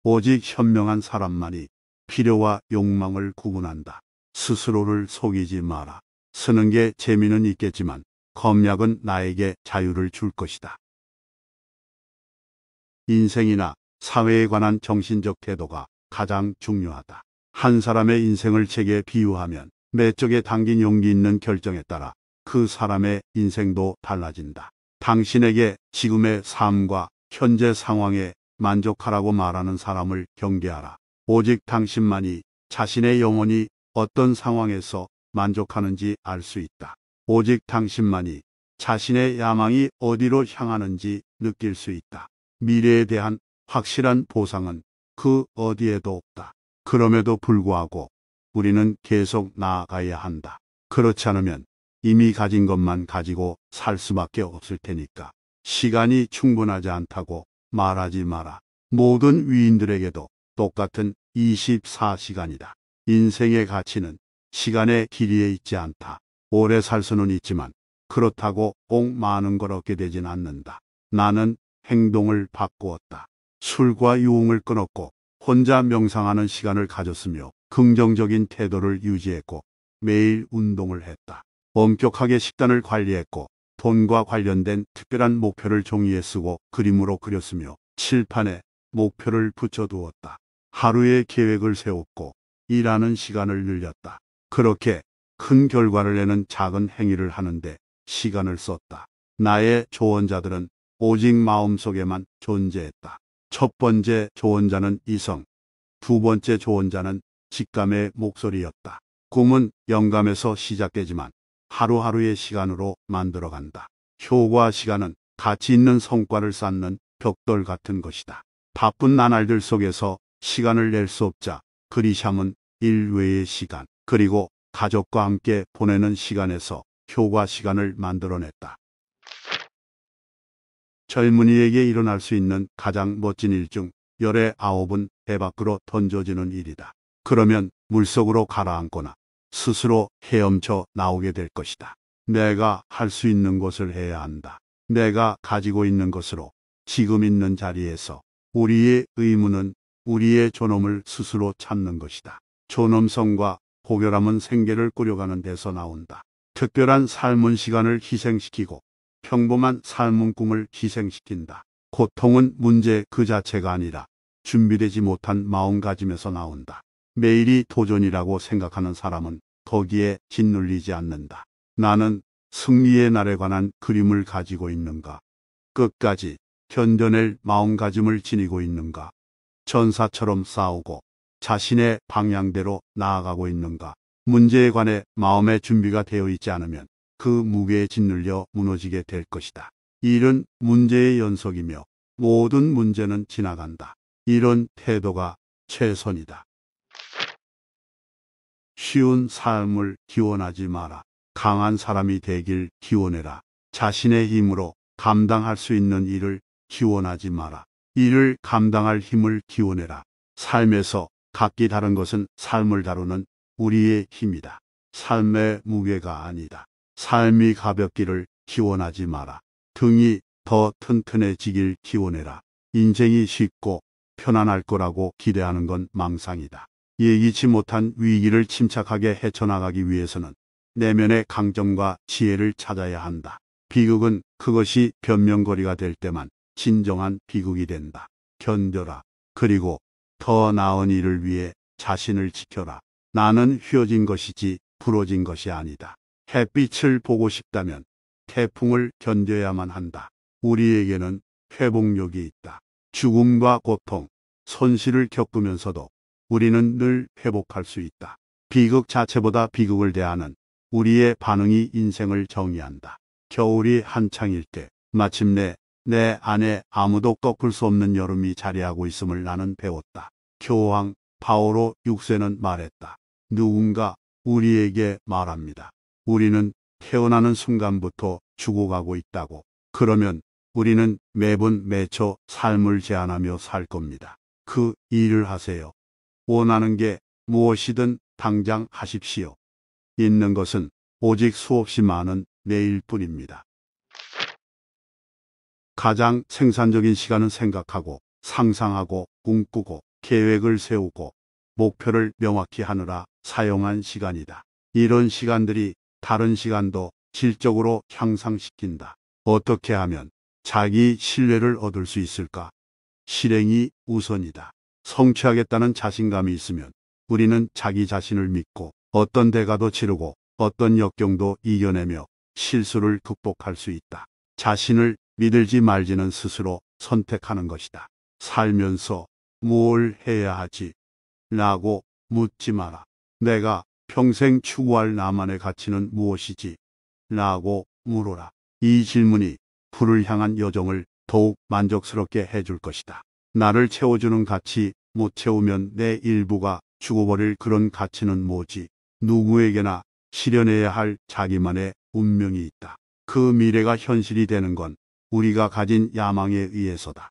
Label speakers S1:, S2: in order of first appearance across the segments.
S1: 오직 현명한 사람만이 필요와 욕망을 구분한다. 스스로를 속이지 마라. 쓰는 게 재미는 있겠지만 검약은 나에게 자유를 줄 것이다. 인생이나 사회에 관한 정신적 태도가 가장 중요하다. 한 사람의 인생을 책에 비유하면 매쪽에 담긴 용기 있는 결정에 따라 그 사람의 인생도 달라진다. 당신에게 지금의 삶과 현재 상황에 만족하라고 말하는 사람을 경계하라. 오직 당신만이 자신의 영혼이 어떤 상황에서 만족하는지 알 수 있다. 오직 당신만이 자신의 야망이 어디로 향하는지 느낄 수 있다. 미래에 대한 확실한 보상은 그 어디에도 없다. 그럼에도 불구하고 우리는 계속 나아가야 한다. 그렇지 않으면 이미 가진 것만 가지고 살 수밖에 없을 테니까. 시간이 충분하지 않다고 말하지 마라. 모든 위인들에게도 똑같은 24시간이다. 인생의 가치는 시간의 길이에 있지 않다. 오래 살 수는 있지만 그렇다고 꼭 많은 걸 얻게 되진 않는다. 나는 행동을 바꾸었다. 술과 유흥을 끊었고 혼자 명상하는 시간을 가졌으며 긍정적인 태도를 유지했고 매일 운동을 했다. 엄격하게 식단을 관리했고 돈과 관련된 특별한 목표를 종이에 쓰고 그림으로 그렸으며 칠판에 목표를 붙여두었다. 하루의 계획을 세웠고 일하는 시간을 늘렸다. 그렇게 큰 결과를 내는 작은 행위를 하는데 시간을 썼다. 나의 조언자들은 오직 마음속에만 존재했다. 첫 번째 조언자는 이성, 두 번째 조언자는 직감의 목소리였다. 꿈은 영감에서 시작되지만 하루하루의 시간으로 만들어간다. 효과 시간은 가치 있는 성과를 쌓는 벽돌 같은 것이다. 바쁜 나날들 속에서 시간을 낼 수 없자 그리샴은 일 외의 시간, 그리고 가족과 함께 보내는 시간에서 효과 시간을 만들어냈다. 젊은이에게 일어날 수 있는 가장 멋진 일 중 열의 9은 배 밖으로 던져지는 일이다. 그러면 물속으로 가라앉거나 스스로 헤엄쳐 나오게 될 것이다. 내가 할 수 있는 것을 해야 한다. 내가 가지고 있는 것으로 지금 있는 자리에서 우리의 의무는 우리의 존엄을 스스로 찾는 것이다. 존엄성과 고결함은 생계를 꾸려가는 데서 나온다. 특별한 삶은 시간을 희생시키고 평범한 삶은 꿈을 희생시킨다. 고통은 문제 그 자체가 아니라 준비되지 못한 마음가짐에서 나온다. 매일이 도전이라고 생각하는 사람은 거기에 짓눌리지 않는다. 나는 승리의 날에 관한 그림을 가지고 있는가? 끝까지 견뎌낼 마음가짐을 지니고 있는가? 전사처럼 싸우고 자신의 방향대로 나아가고 있는가? 문제에 관해 마음의 준비가 되어 있지 않으면 그 무게에 짓눌려 무너지게 될 것이다. 일은 문제의 연속이며 모든 문제는 지나간다. 이런 태도가 최선이다. 쉬운 삶을 기원하지 마라. 강한 사람이 되길 기원해라. 자신의 힘으로 감당할 수 있는 일을 기원하지 마라. 이를 감당할 힘을 기원해라. 삶에서 각기 다른 것은 삶을 다루는 우리의 힘이다. 삶의 무게가 아니다. 삶이 가볍기를 기원하지 마라. 등이 더 튼튼해지길 기원해라. 인생이 쉽고 편안할 거라고 기대하는 건 망상이다. 예기치 못한 위기를 침착하게 헤쳐나가기 위해서는 내면의 강점과 지혜를 찾아야 한다. 비극은 그것이 변명거리가 될 때만 진정한 비극이 된다. 견뎌라. 그리고 더 나은 일을 위해 자신을 지켜라. 나는 휘어진 것이지 부러진 것이 아니다. 햇빛을 보고 싶다면 태풍을 견뎌야만 한다. 우리에게는 회복력이 있다. 죽음과 고통, 손실을 겪으면서도 우리는 늘 회복할 수 있다. 비극 자체보다 비극을 대하는 우리의 반응이 인생을 정의한다. 겨울이 한창일 때 마침내 내 안에 아무도 꺾을 수 없는 여름이 자리하고 있음을 나는 배웠다. 교황 바오로 6세는 말했다. 누군가 우리에게 말합니다. 우리는 태어나는 순간부터 죽어가고 있다고. 그러면 우리는 매분 매초 삶을 제한하며 살 겁니다. 그 일을 하세요. 원하는 게 무엇이든 당장 하십시오. 있는 것은 오직 수없이 많은 내일뿐입니다. 가장 생산적인 시간은 생각하고 상상하고 꿈꾸고 계획을 세우고 목표를 명확히 하느라 사용한 시간이다. 이런 시간들이 다른 시간도 질적으로 향상시킨다. 어떻게 하면 자기 신뢰를 얻을 수 있을까? 실행이 우선이다. 성취하겠다는 자신감이 있으면 우리는 자기 자신을 믿고 어떤 대가도 치르고 어떤 역경도 이겨내며 실수를 극복할 수 있다. 자신을 믿을지 말지는 스스로 선택하는 것이다. 살면서 뭘 해야 하지? 라고 묻지 마라. 내가 평생 추구할 나만의 가치는 무엇이지? 라고 물어라. 이 질문이 불을 향한 여정을 더욱 만족스럽게 해줄 것이다. 나를 채워주는 가치, 못 채우면 내 일부가 죽어버릴 그런 가치는 뭐지? 누구에게나 실현해야 할 자기만의 운명이 있다. 그 미래가 현실이 되는 건 우리가 가진 야망에 의해서다.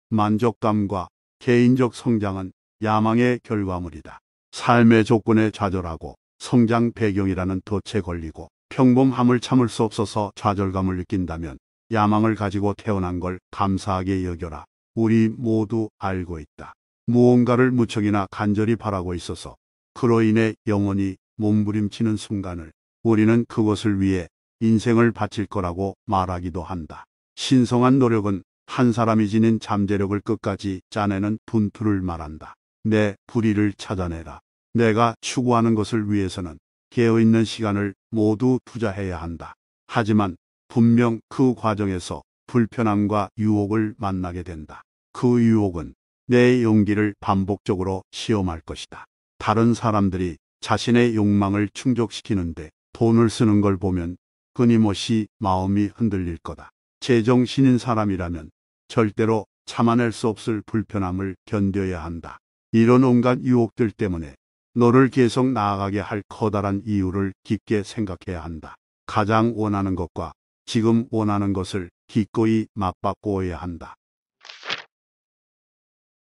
S1: 만족감과 개인적 성장은 야망의 결과물이다. 삶의 조건에 좌절하고 성장 배경이라는 덫에 걸리고 평범함을 참을 수 없어서 좌절감을 느낀다면 야망을 가지고 태어난 걸 감사하게 여겨라. 우리 모두 알고 있다. 무언가를 무척이나 간절히 바라고 있어서 그로 인해 영원히 몸부림치는 순간을 우리는 그것을 위해 인생을 바칠 거라고 말하기도 한다. 신성한 노력은 한 사람이 지닌 잠재력을 끝까지 짜내는 분투를 말한다. 내 불의를 찾아내라. 내가 추구하는 것을 위해서는 깨어있는 시간을 모두 투자해야 한다. 하지만 분명 그 과정에서 불편함과 유혹을 만나게 된다. 그 유혹은 내 용기를 반복적으로 시험할 것이다. 다른 사람들이 자신의 욕망을 충족시키는데 돈을 쓰는 걸 보면 끊임없이 마음이 흔들릴 거다. 제정신인 사람이라면 절대로 참아낼 수 없을 불편함을 견뎌야 한다. 이런 온갖 유혹들 때문에 너를 계속 나아가게 할 커다란 이유를 깊게 생각해야 한다. 가장 원하는 것과 지금 원하는 것을 기꺼이 맞바꾸어야 한다.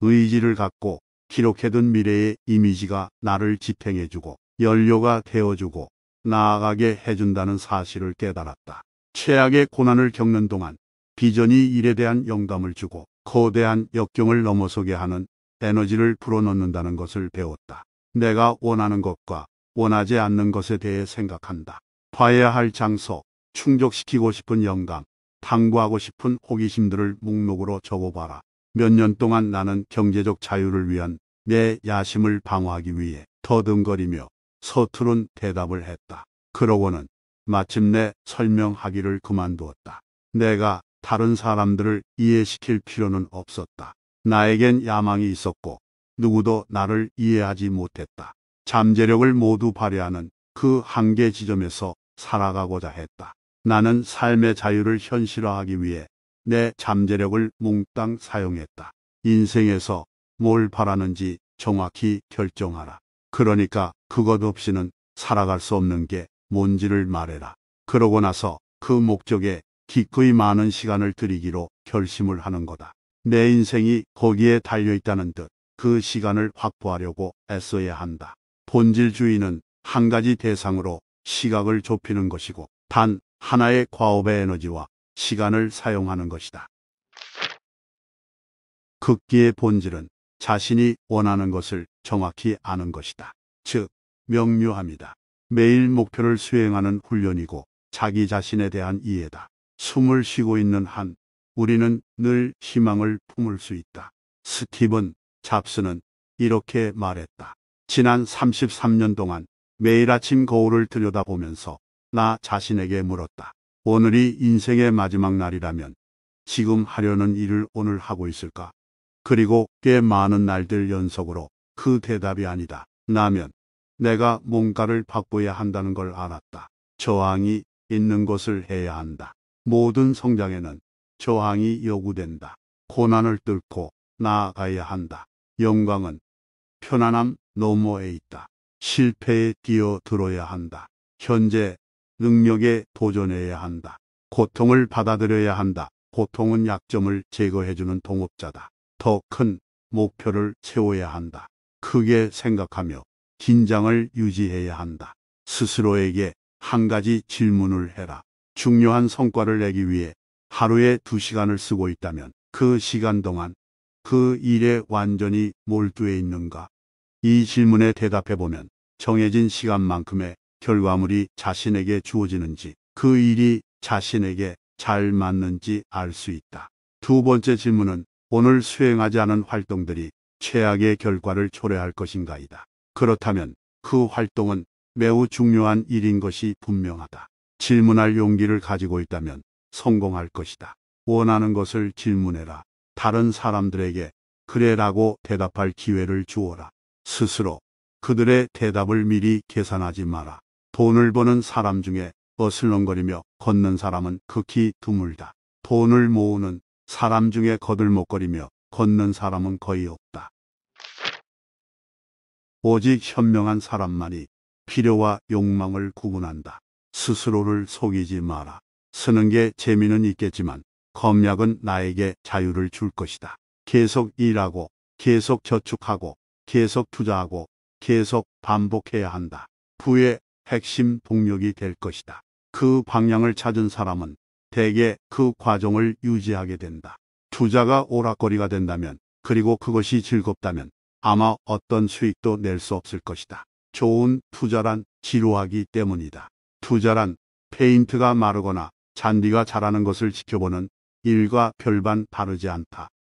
S1: 의지를 갖고 기록해둔 미래의 이미지가 나를 지탱해주고 연료가 되어주고 나아가게 해준다는 사실을 깨달았다. 최악의 고난을 겪는 동안 비전이 일에 대한 영감을 주고 거대한 역경을 넘어서게 하는 에너지를 불어넣는다는 것을 배웠다. 내가 원하는 것과 원하지 않는 것에 대해 생각한다. 봐야 할 장소, 충족시키고 싶은 영감, 탐구하고 싶은 호기심들을 목록으로 적어봐라. 몇 년 동안 나는 경제적 자유를 위한 내 야심을 방어하기 위해 더듬거리며 서투른 대답을 했다. 그러고는 마침내 설명하기를 그만두었다. 내가 다른 사람들을 이해시킬 필요는 없었다. 나에겐 야망이 있었고 누구도 나를 이해하지 못했다. 잠재력을 모두 발휘하는 그 한계 지점에서 살아가고자 했다. 나는 삶의 자유를 현실화하기 위해 내 잠재력을 몽땅 사용했다. 인생에서 뭘 바라는지 정확히 결정하라. 그러니까 그것 없이는 살아갈 수 없는 게 뭔지를 말해라. 그러고 나서 그 목적에 기꺼이 많은 시간을 들이기로 결심을 하는 거다. 내 인생이 거기에 달려있다는 듯 그 시간을 확보하려고 애써야 한다. 본질주의는 한 가지 대상으로 시각을 좁히는 것이고 단 하나의 과업의 에너지와 시간을 사용하는 것이다. 극기의 본질은 자신이 원하는 것을 정확히 아는 것이다. 즉, 명료함이다. 매일 목표를 수행하는 훈련이고 자기 자신에 대한 이해다. 숨을 쉬고 있는 한 우리는 늘 희망을 품을 수 있다. 스티븐 잡스는 이렇게 말했다. 지난 33년 동안 매일 아침 거울을 들여다보면서 나 자신에게 물었다. 오늘이 인생의 마지막 날이라면 지금 하려는 일을 오늘 하고 있을까? 그리고 꽤 많은 날들 연속으로 그 대답이 아니다. 라면 내가 뭔가를 바꿔야 한다는 걸 알았다. 저항이 있는 것을 해야 한다. 모든 성장에는 저항이 요구된다. 고난을 뚫고 나아가야 한다. 영광은 편안함 너머에 있다. 실패에 뛰어들어야 한다. 현재 능력에 도전해야 한다. 고통을 받아들여야 한다. 고통은 약점을 제거해주는 동업자다. 더 큰 목표를 세워야 한다. 크게 생각하며 긴장을 유지해야 한다. 스스로에게 한 가지 질문을 해라. 중요한 성과를 내기 위해 하루에 2시간을 쓰고 있다면 그 시간 동안 그 일에 완전히 몰두해 있는가? 이 질문에 대답해 보면 정해진 시간만큼의 결과물이 자신에게 주어지는지, 그 일이 자신에게 잘 맞는지 알 수 있다. 두 번째 질문은 오늘 수행하지 않은 활동들이 최악의 결과를 초래할 것인가이다. 그렇다면 그 활동은 매우 중요한 일인 것이 분명하다. 질문할 용기를 가지고 있다면 성공할 것이다. 원하는 것을 질문해라. 다른 사람들에게 그래라고 대답할 기회를 주어라. 스스로 그들의 대답을 미리 계산하지 마라. 돈을 버는 사람 중에 어슬렁거리며 걷는 사람은 극히 드물다. 돈을 모으는 사람 중에 거들먹거리며 걷는 사람은 거의 없다. 오직 현명한 사람만이 필요와 욕망을 구분한다. 스스로를 속이지 마라. 쓰는 게 재미는 있겠지만 검약은 나에게 자유를 줄 것이다. 계속 일하고, 계속 저축하고, 계속 투자하고, 계속 반복해야 한다. 부의 핵심 동력이 될 것이다. 그 방향을 찾은 사람은 대개 그 과정을 유지하게 된다. 투자가 오락거리가 된다면, 그리고 그것이 즐겁다면 아마 어떤 수익도 낼 수 없을 것이다. 좋은 투자란 지루하기 때문이다. 투자란 페인트가 마르거나 잔디가 자라는 것을 지켜보는 일과 별반 다르지 않다.